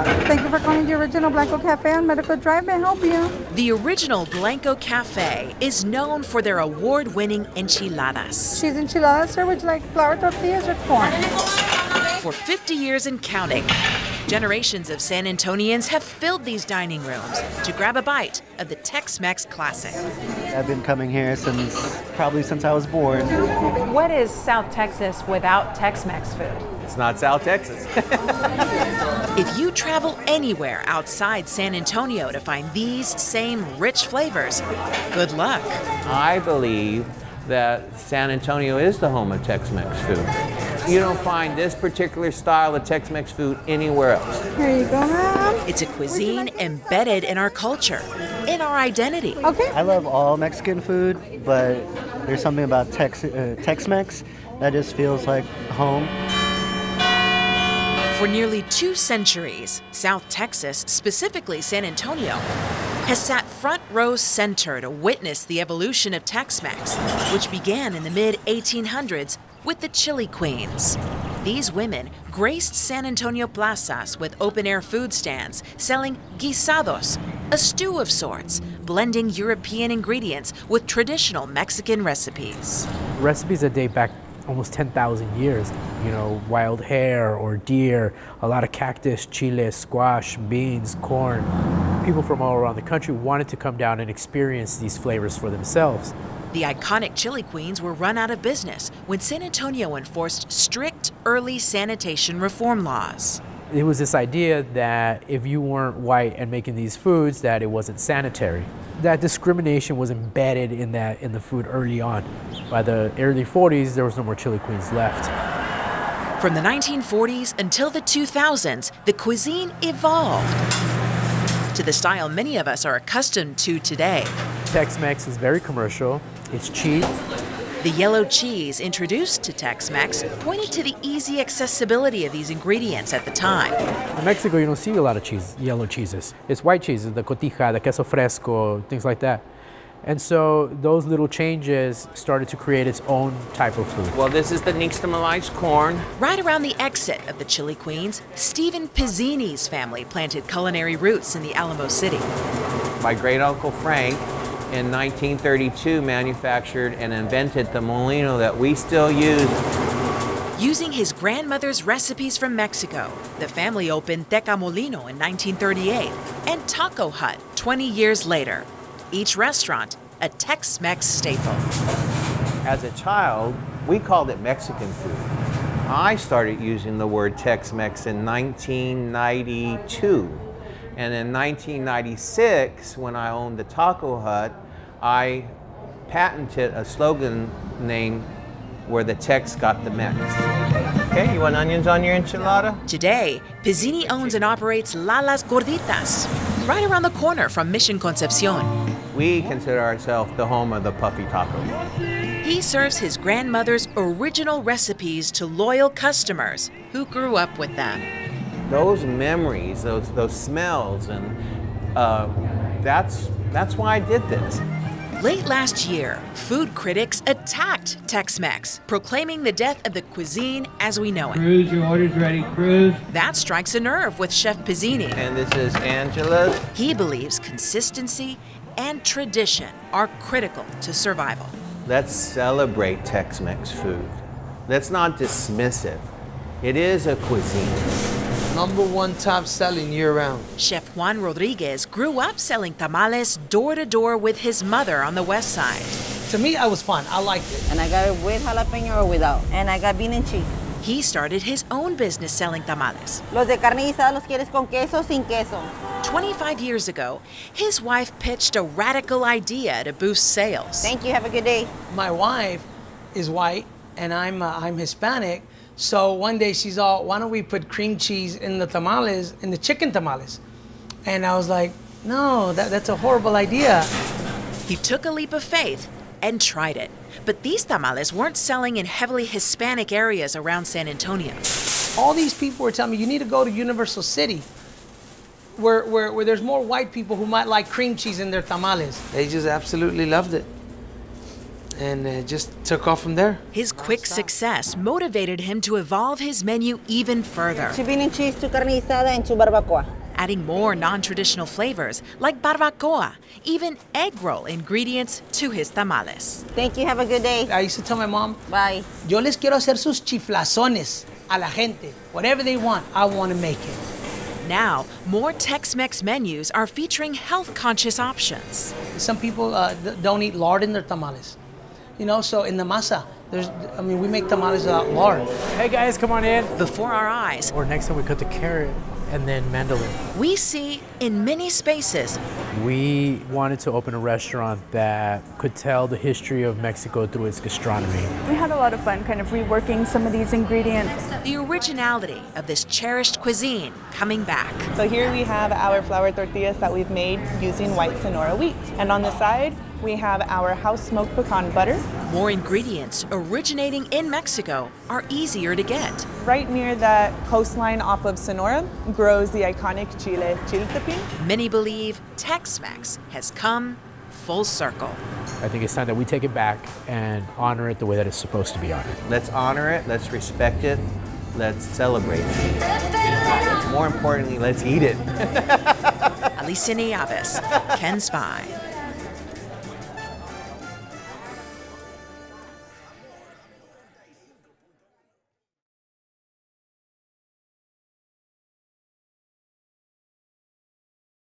Thank you for calling the Original Blanco Cafe on Medical Drive. May I help you? The Original Blanco Cafe is known for their award-winning enchiladas. Cheese enchiladas, sir. Would you like flour tortillas or corn? For 50 years and counting, generations of San Antonians have filled these dining rooms to grab a bite of the Tex-Mex classic. I've been coming here probably since I was born. What is South Texas without Tex-Mex food? It's not South Texas. If you travel anywhere outside San Antonio to find these same rich flavors, good luck. I believe that San Antonio is the home of Tex-Mex food. You don't find this particular style of Tex-Mex food anywhere else. Here you go, ma'am. It's a cuisine embedded in our culture, in our identity. Okay. I love all Mexican food, but there's something about Tex-Mex that just feels like home. For nearly 2 centuries, South Texas, specifically San Antonio, has sat front row center to witness the evolution of Tex-Mex, which began in the mid-1800s with the Chili Queens. These women graced San Antonio plazas with open-air food stands selling guisados, a stew of sorts, blending European ingredients with traditional Mexican recipes. Recipes that date back almost 10,000 years. You know, wild hare or deer, a lot of cactus, chile, squash, beans, corn. People from all around the country wanted to come down and experience these flavors for themselves. The iconic Chili Queens were run out of business when San Antonio enforced strict early sanitation reform laws. It was this idea that if you weren't white and making these foods, that it wasn't sanitary. That discrimination was embedded in the food early on. By the early 40s, there was no more Chili Queens left. From the 1940s until the 2000s, the cuisine evolved to the style many of us are accustomed to today. Tex-Mex is very commercial. It's cheap. The yellow cheese introduced to Tex-Mex pointed to the easy accessibility of these ingredients at the time. In Mexico, you don't see a lot of yellow cheeses. It's white cheeses, the cotija, the queso fresco, things like that. And so those little changes started to create its own type of food. Well, this is the nixtamalized corn. Right around the exit of the Chili Queens, Stephen Pizzini's family planted culinary roots in the Alamo City. My great-uncle Frank, in 1932, manufactured and invented the molino that we still use. Using his grandmother's recipes from Mexico, the family opened Teca Molino in 1938 and Taco Hut 20 years later. Each restaurant a Tex-Mex staple. As a child, we called it Mexican food. I started using the word Tex-Mex in 1992. And in 1996, when I owned the Taco Hut, I patented a slogan name where the Tex got the Mex. Okay, you want onions on your enchilada? Today, Pizzini owns and operates Lala's Gorditas, right around the corner from Mission Concepcion. We consider ourselves the home of the puffy taco. He serves his grandmother's original recipes to loyal customers who grew up with them. Those memories, those smells, and that's why I did this. Late last year, food critics attacked Tex-Mex, proclaiming the death of the cuisine as we know it. Cruz, your order's ready, Cruz. That strikes a nerve with Chef Pizzini. And this is Angela's. He believes consistency and tradition are critical to survival. Let's celebrate Tex-Mex food. Let's not dismiss it. It is a cuisine. #1 top selling year-round. Chef Juan Rodriguez grew up selling tamales door-to-door with his mother on the west side. To me, it was fun. I liked it. And I got it with jalapeno or without. And I got bean and cheese. He started his own business selling tamales. Los de carne guisada los quieres con queso, sin queso. 25 years ago, his wife pitched a radical idea to boost sales. Thank you. Have a good day. My wife is white, and I'm Hispanic. So one day she's all, why don't we put cream cheese in the tamales, in the chicken tamales? And I was like, no, that's a horrible idea. He took a leap of faith and tried it. But these tamales weren't selling in heavily Hispanic areas around San Antonio. All these people were telling me, you need to go to Universal City, where there's more white people who might like cream cheese in their tamales. They just absolutely loved it. And it just took off from there. His quick success motivated him to evolve his menu even further. Two bean and cheese, two carne guisada, and two barbacoa. adding more non-traditional flavors like barbacoa, even egg roll ingredients to his tamales. Thank you. Have a good day. I used to tell my mom, Bye. yo les quiero hacer sus chiflazones a la gente. Whatever they want, I want to make it. Now, more Tex-Mex menus are featuring health-conscious options. Some people don't eat lard in their tamales. You know, so in the masa, we make tamales without lard. Hey guys, come on in. Before our eyes, Or next time we cut the carrot and then mandolin. we see in many spaces We wanted to open a restaurant that could tell the history of Mexico through its gastronomy. We had a lot of fun kind of reworking some of these ingredients. the originality of this cherished cuisine coming back. So here we have our flour tortillas that we've made using white Sonora wheat. And on the side, we have our house smoked pecan butter. More ingredients originating in Mexico are easier to get. Right near the coastline off of Sonora grows the iconic chile chiltepin. Many believe Tex-Mex has come full circle. I think it's time that we take it back and honor it the way that it's supposed to be honored. Let's honor it, let's respect it, let's celebrate it. More importantly, let's eat it. Alicia Nieves, Ken's 5.